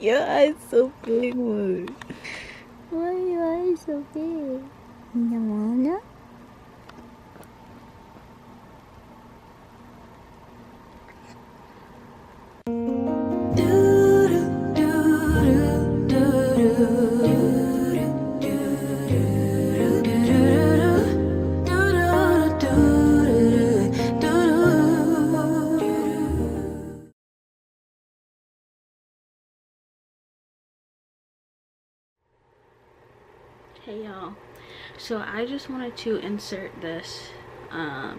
Your eyes so big, Mood. Why are your eyes so big? You wanna? Hey y'all, so I just wanted to insert this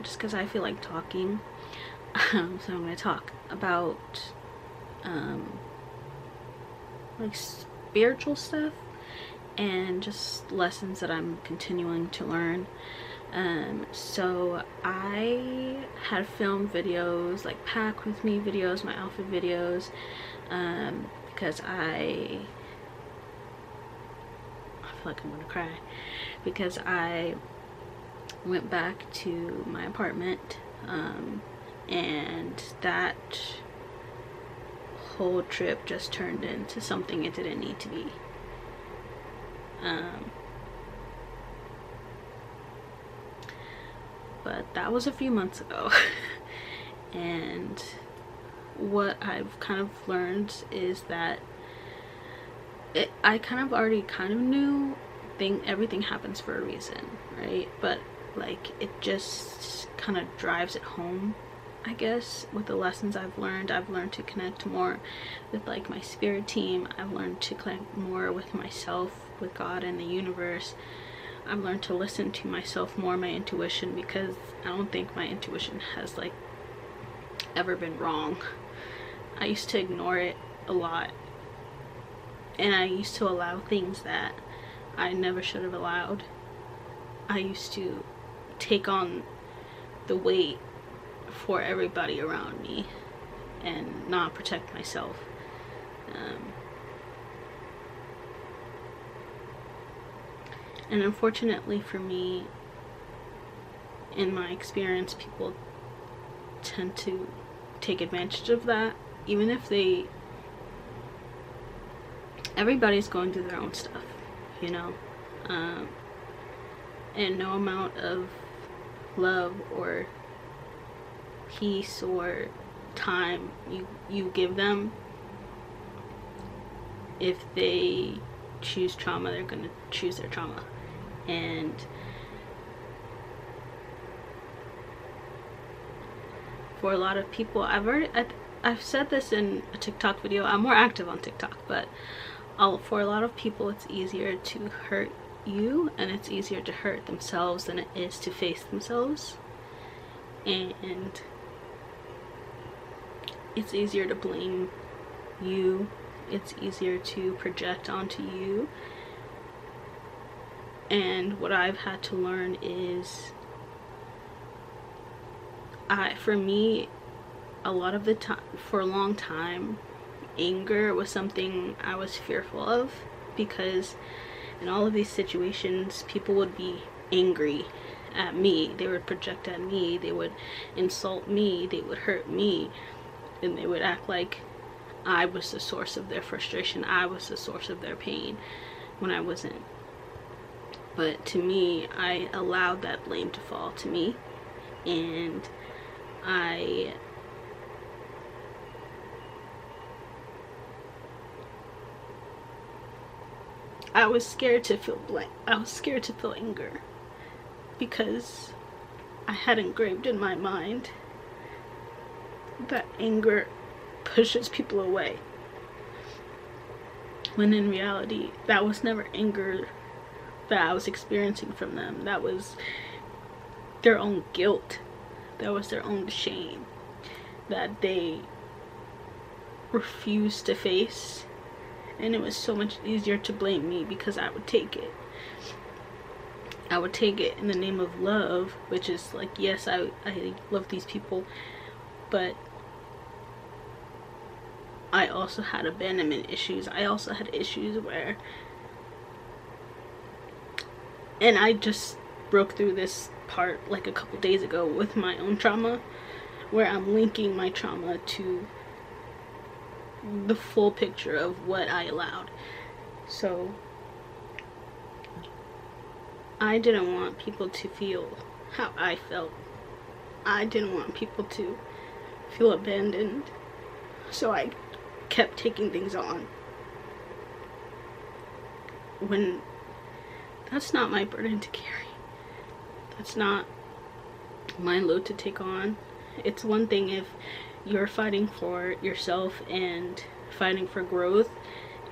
just because I feel like talking. So I'm going to talk about like spiritual stuff and just lessons that I'm continuing to learn. So I had filmed videos like pack with me videos, my outfit videos, because I feel like I'm gonna cry, because I went back to my apartment, and that whole trip just turned into something it didn't need to be. But that was a few months ago. And what I've kind of learned is that I kind of already knew everything happens for a reason, right? But like it just kind of drives it home, I guess, with the lessons I've learned. I've learned to connect more with like my spirit team. I've learned to connect more with myself, with God and the universe. I've learned to listen to myself more, my intuition, because I don't think my intuition has like ever been wrong. I used to ignore it a lot, and I used to allow things that I never should have allowed. I used to take on the weight for everybody around me and not protect myself. And unfortunately for me, in my experience, people tend to take advantage of that, even if everybody's going through their own stuff, you know, and no amount of love or peace or time you give them, if they choose trauma, they're gonna choose their trauma. And for a lot of people, I've said this in a TikTok video. I'm more active on TikTok, but for a lot of people, it's easier to hurt you, and it's easier to hurt themselves than it is to face themselves. And it's easier to blame you. It's easier to project onto you. And what I've had to learn is, for me, a lot of the time, for a long time, anger was something I was fearful of, because in all of these situations, people would be angry at me. They would project at me. They would insult me. They would hurt me. And they would act like I was the source of their frustration. I was the source of their pain, when I wasn't. But to me, I allowed that blame to fall to me. And I was scared to feel blame. I was scared to feel anger, because I had engraved in my mind that anger pushes people away, when in reality that was never anger that I was experiencing from them. That was their own guilt. That was their own shame that they refused to face. And it was so much easier to blame me, because I would take it. I would take it in the name of love, which is like, yes, I love these people, but I also had abandonment issues. I also had issues where, and I just broke through this part like a couple days ago with my own trauma, where I'm linking my trauma to the full picture of what I allowed. So I didn't want people to feel how I felt. I didn't want people to feel abandoned. So I kept taking things on, when that's not my burden to carry. That's not my load to take on. It's one thing if you're fighting for yourself and fighting for growth,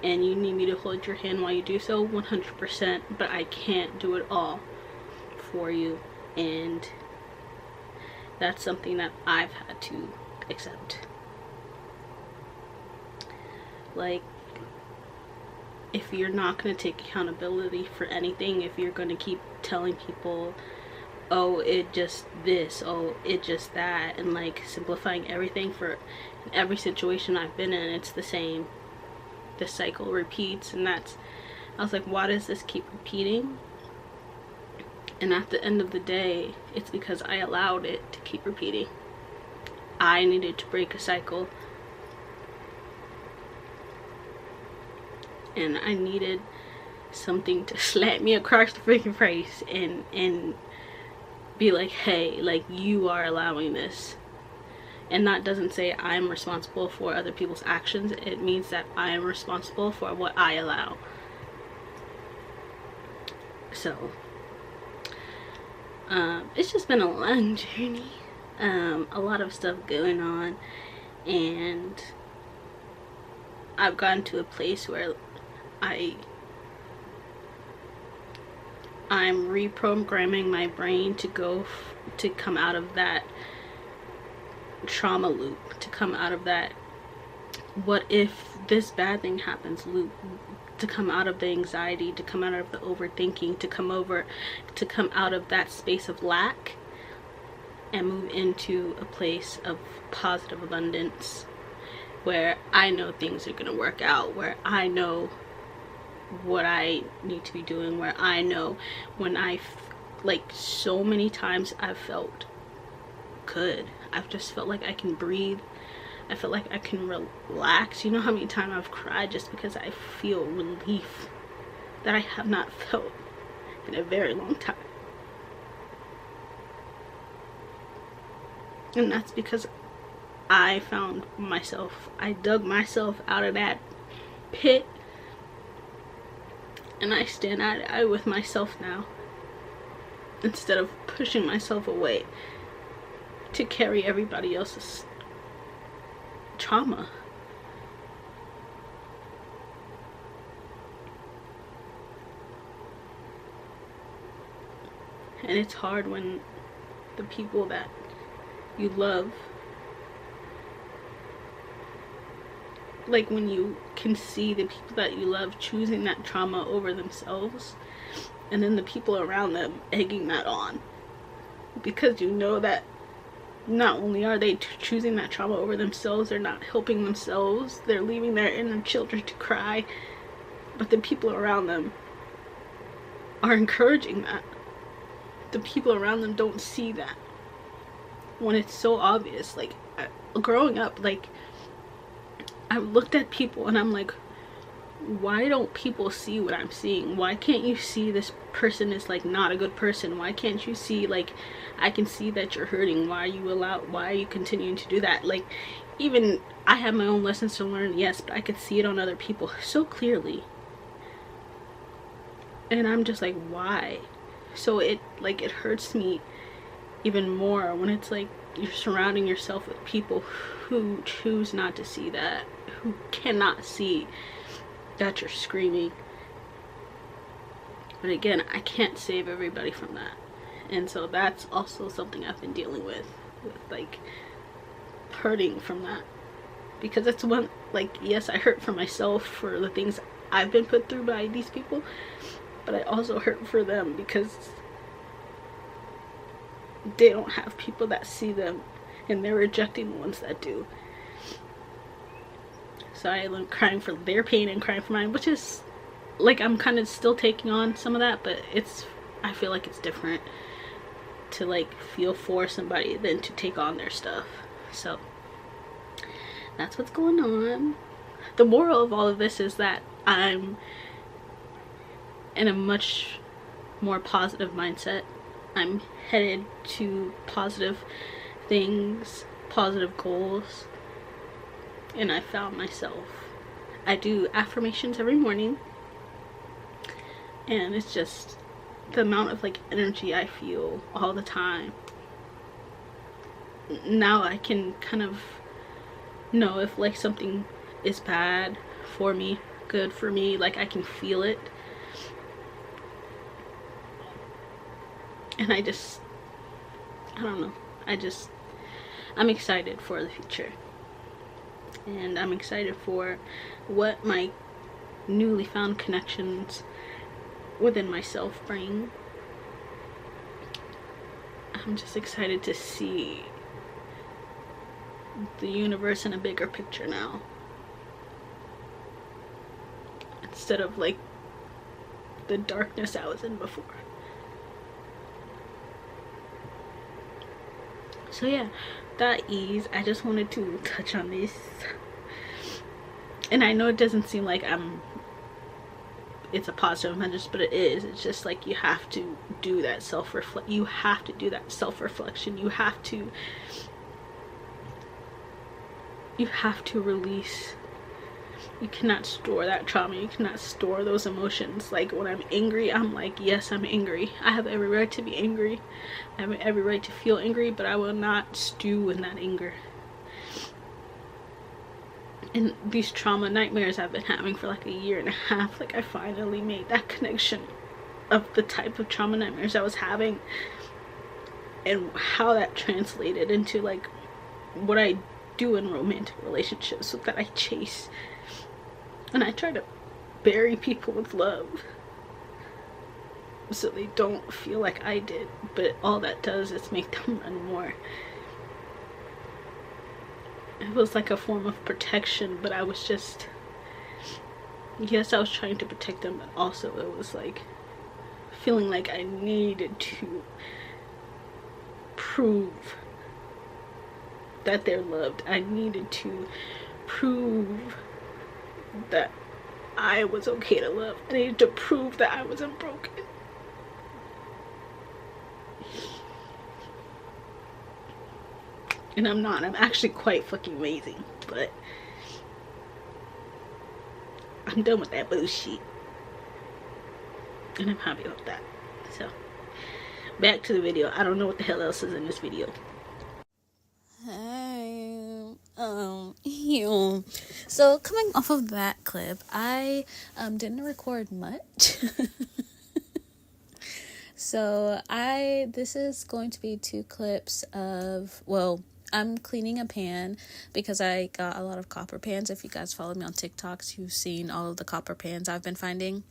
and you need me to hold your hand while you do so, 100%, but I can't do it all for you, and that's something that I've had to accept. Like, if you're not going to take accountability for anything, if you're going to keep telling people, oh, it just this, oh, it just that, and like simplifying everything for every situation I've been in, it's the same. The cycle repeats, and I was like, why does this keep repeating? And at the end of the day, it's because I allowed it to keep repeating. I needed to break a cycle, and I needed something to slap me across the freaking face and be like, hey, like, you are allowing this. And that doesn't say I'm responsible for other people's actions. It means that I am responsible for what I allow. So it's just been a long journey, a lot of stuff going on, and I've gotten to a place where I'm reprogramming my brain to come out of that trauma loop, to come out of that what if this bad thing happens loop, to come out of the anxiety, to come out of the overthinking, to come out of that space of lack and move into a place of positive abundance, where I know things are going to work out, where I know what I need to be doing, where I know when like, so many times I've felt good. I've just felt like I can breathe. I feel like I can relax. You know how many times I've cried just because I feel relief that I have not felt in a very long time. And that's because I found myself. I dug myself out of that pit, and I stand eye with myself now, instead of pushing myself away to carry everybody else's trauma. And it's hard when the people that you love, like when you can see the people that you love choosing that trauma over themselves, and then the people around them egging that on, because you know that not only are they choosing that trauma over themselves, they're not helping themselves, they're leaving their inner children to cry, but the people around them are encouraging that. The people around them don't see that, when it's so obvious. Like, growing up, like, I looked at people and I'm like, why don't people see what I'm seeing? Why can't you see this person is like not a good person? Why can't you see, like, I can see that you're hurting. Why are you continuing to do that? Like, even I have my own lessons to learn, yes, but I could see it on other people so clearly. And I'm just like, why? So it hurts me even more when it's like you're surrounding yourself with people who choose not to see that, who cannot see that you're screaming. But again, I can't save everybody from that. And so that's also something I've been dealing with like hurting from that. Because it's one, like, yes, I hurt for myself for the things I've been put through by these people, but I also hurt for them because they don't have people that see them, and they're rejecting the ones that do. So I am crying for their pain and crying for mine, which is like, I'm kind of still taking on some of that, but I feel like it's different to like feel for somebody than to take on their stuff. So that's what's going on. the moral of all of this is that I'm in a much more positive mindset. I'm headed to positive things, positive goals, and I found myself. I do affirmations every morning, and it's just the amount of like energy I feel all the time. Now I can kind of know if like something is bad for me, good for me, like I can feel it. And I don't know, I'm excited for the future. And I'm excited for what my newly found connections within myself bring. I'm just excited to see the universe in a bigger picture now, instead of like the darkness I was in before. So yeah, that ease, I just wanted to touch on this. And I know it doesn't seem like it's a positive message, but it is. It's just like you have to do that self-reflection. You have to do that self-reflection. You have to release. You cannot store that trauma. You cannot store those emotions. Like when I'm angry, I'm like, yes, I'm angry. I have every right to be angry. I have every right to feel angry, but I will not stew in that anger. And these trauma nightmares I've been having for like a year and a half, like I finally made that connection of the type of trauma nightmares I was having and how that translated into like what I do in romantic relationships, so that I chase and I try to bury people with love so they don't feel like I did, but all that does is make them run more. It was like a form of protection, but I was just, yes, I was trying to protect them, but also it was like feeling like I needed to prove that they're loved. I needed to prove that I was okay to love. I needed to prove that I wasn't broken. And I'm not. I'm actually quite fucking amazing. But I'm done with that bullshit. And I'm happy about that. So, back to the video. I don't know what the hell else is in this video. So coming off of that clip, I didn't record much. So this is going to be 2 clips of, well, I'm cleaning a pan because I got a lot of copper pans. If you guys follow me on TikToks, you've seen all of the copper pans I've been finding.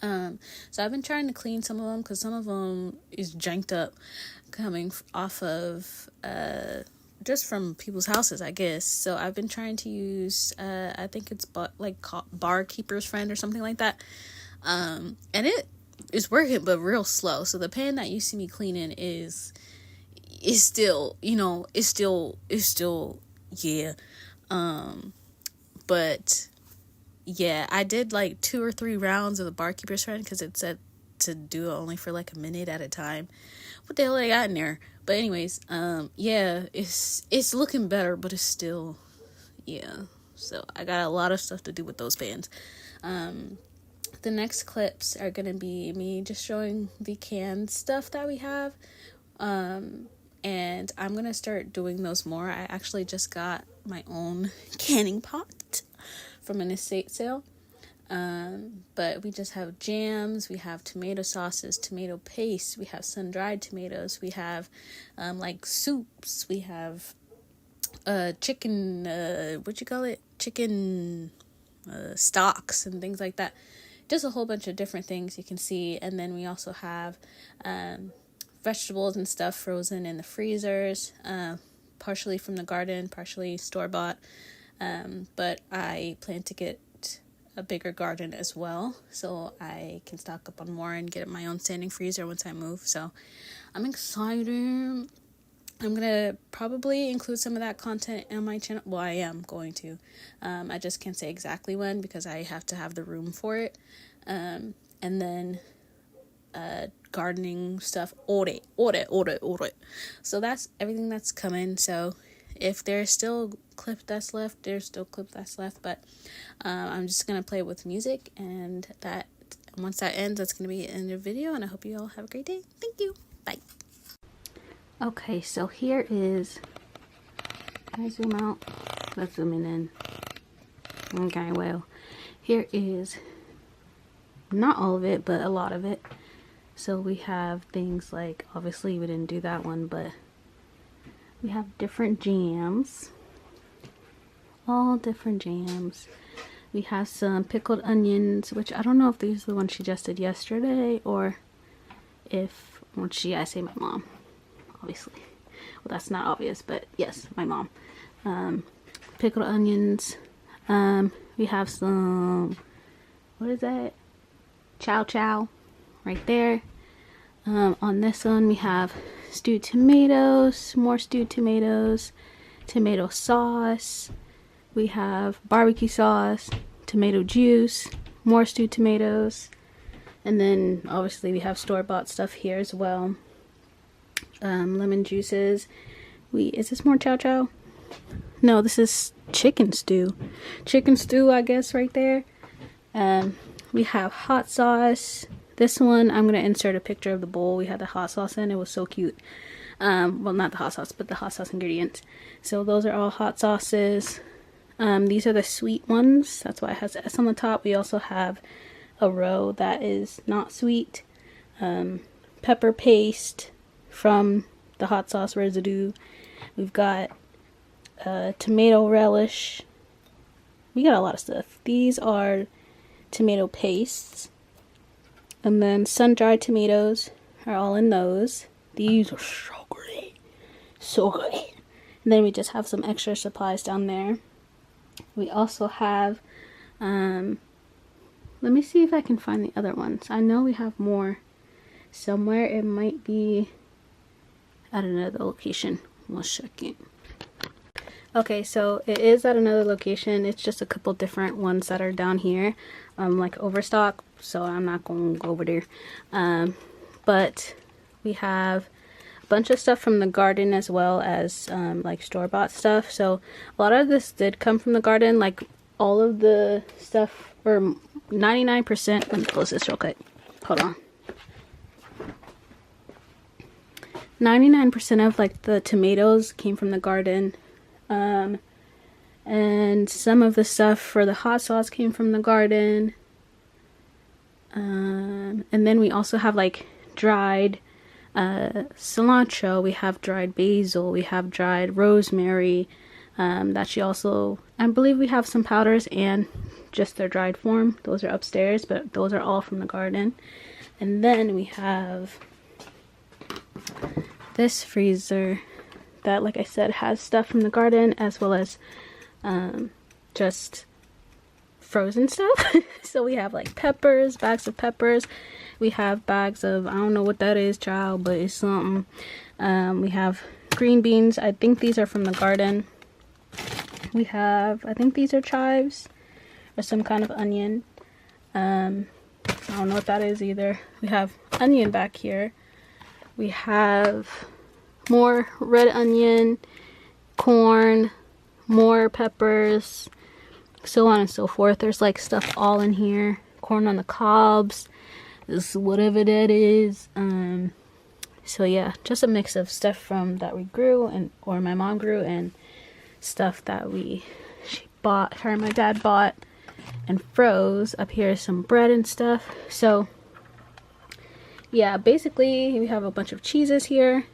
So I've been trying to clean some of them because some of them is janked up coming off of just from people's houses, I guess. So I've been trying to use I think it's Barkeeper's Friend or something like that, and it is working, but real slow. So the pan that you see me cleaning is still, is still yeah. But yeah, I did like 2 or 3 rounds of the Barkeeper's Friend because it said to do it only for like a minute at a time. What the hell I got in there? But anyways, yeah, it's looking better, but it's still, yeah. So I got a lot of stuff to do with those pans. The next clips are gonna be me just showing the canned stuff that we have. And I'm gonna start doing those more. I actually just got my own canning pot from an estate sale. But we just have jams, we have tomato sauces, tomato paste, we have sun-dried tomatoes, we have like soups, we have chicken chicken stocks and things like that. Just a whole bunch of different things you can see. And then we also have vegetables and stuff frozen in the freezers, partially from the garden, partially store-bought. But I plan to get a bigger garden as well, so I can stock up on more and get my own standing freezer once I move. So I'm excited. I'm gonna probably include some of that content on my channel. Well, I am going to. I just can't say exactly when because I have to have the room for it. And then gardening stuff, ore. So that's everything that's coming. So if there's still clip that's left, there's still clip that's left. But I'm just gonna play with music, and that once that ends, that's gonna be the end of the video. And I hope you all have a great day. Thank you. Bye. Okay, so here is, can I zoom out? Let's zoom in. Okay, well, here is not all of it, but a lot of it. So we have things like, obviously we didn't do that one, but we have different jams, all different jams. We have some pickled onions, which I don't know if these are the ones she just did yesterday, or if, well, I say my mom, obviously. Well, that's not obvious, but yes, my mom. Pickled onions. We have some, what is that? Chow chow right there. On this one we have stewed tomatoes, more stewed tomatoes, tomato sauce. We have barbecue sauce, tomato juice, more stewed tomatoes, and then obviously we have store-bought stuff here as well. Lemon juices. Is this more chow chow? No, this is chicken stew. Chicken stew, I guess, right there. We have hot sauce. This one, I'm going to insert a picture of the bowl we had the hot sauce in. It was so cute. Well, not the hot sauce, but the hot sauce ingredients. So those are all hot sauces. These are the sweet ones. That's why it has S on the top. We also have a row that is not sweet. Pepper paste from the hot sauce residue. We've got tomato relish. We got a lot of stuff. These are tomato pastes. And then sun-dried tomatoes are all in those. These are so great. So good. And then we just have some extra supplies down there. We also have, let me see if I can find the other ones. I know we have more somewhere. It might be at another location. 1 second. Okay, so it is at another location. It's just a couple different ones that are down here, like overstock, so I'm not going to go over there. But we have a bunch of stuff from the garden as well as like store-bought stuff. So a lot of this did come from the garden, like all of the stuff, or 99%. Let me close this real quick. Hold on. 99% of like the tomatoes came from the garden. And some of the stuff for the hot sauce came from the garden. And then we also have like dried cilantro, we have dried basil, we have dried rosemary. That she also, I believe we have some powders and just their dried form. Those are upstairs, but those are all from the garden. And then we have this freezer that, like I said, has stuff from the garden as well as just frozen stuff. So we have like peppers, bags of peppers. We have bags of, I don't know what that is, child, but it's something. We have green beans. I think these are from the garden. We have, I think these are chives or some kind of onion. I don't know what that is either. We have onion back here. We have more red onion, corn, more peppers, so on and so forth. There's like stuff all in here. Corn on the cobs, this whatever that is. So yeah, just a mix of stuff from that we grew or my mom grew, and stuff that she bought, her and my dad bought and froze. Up here is some bread and stuff. So yeah, basically we have a bunch of cheeses here.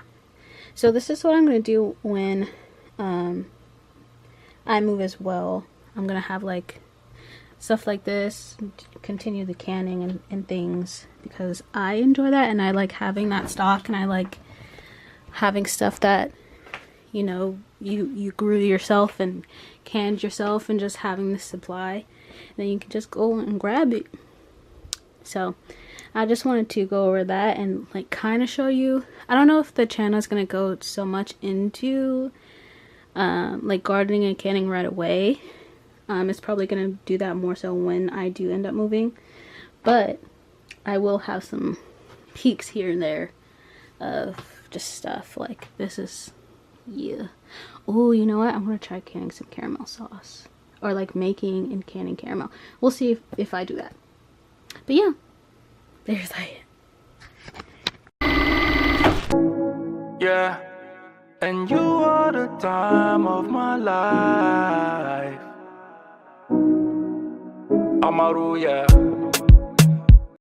So this is what I'm going to do when I move as well. I'm going to have like stuff like this, continue the canning and things, because I enjoy that and I like having that stock, and I like having stuff that, you know, you grew yourself and canned yourself, and just having the supply. And then you can just go and grab it. So I just wanted to go over that and like kind of show you. I don't know if the channel is going to go so much into like gardening and canning right away. It's probably going to do that more so when I do end up moving. But I will have some peeks here and there of just stuff. Like this is, yeah. Oh, you know what? I'm going to try canning some caramel sauce. Or like making and canning caramel. We'll see if I do that. But yeah, there's that. Yeah, and you are the time of my life. Amaru, yeah.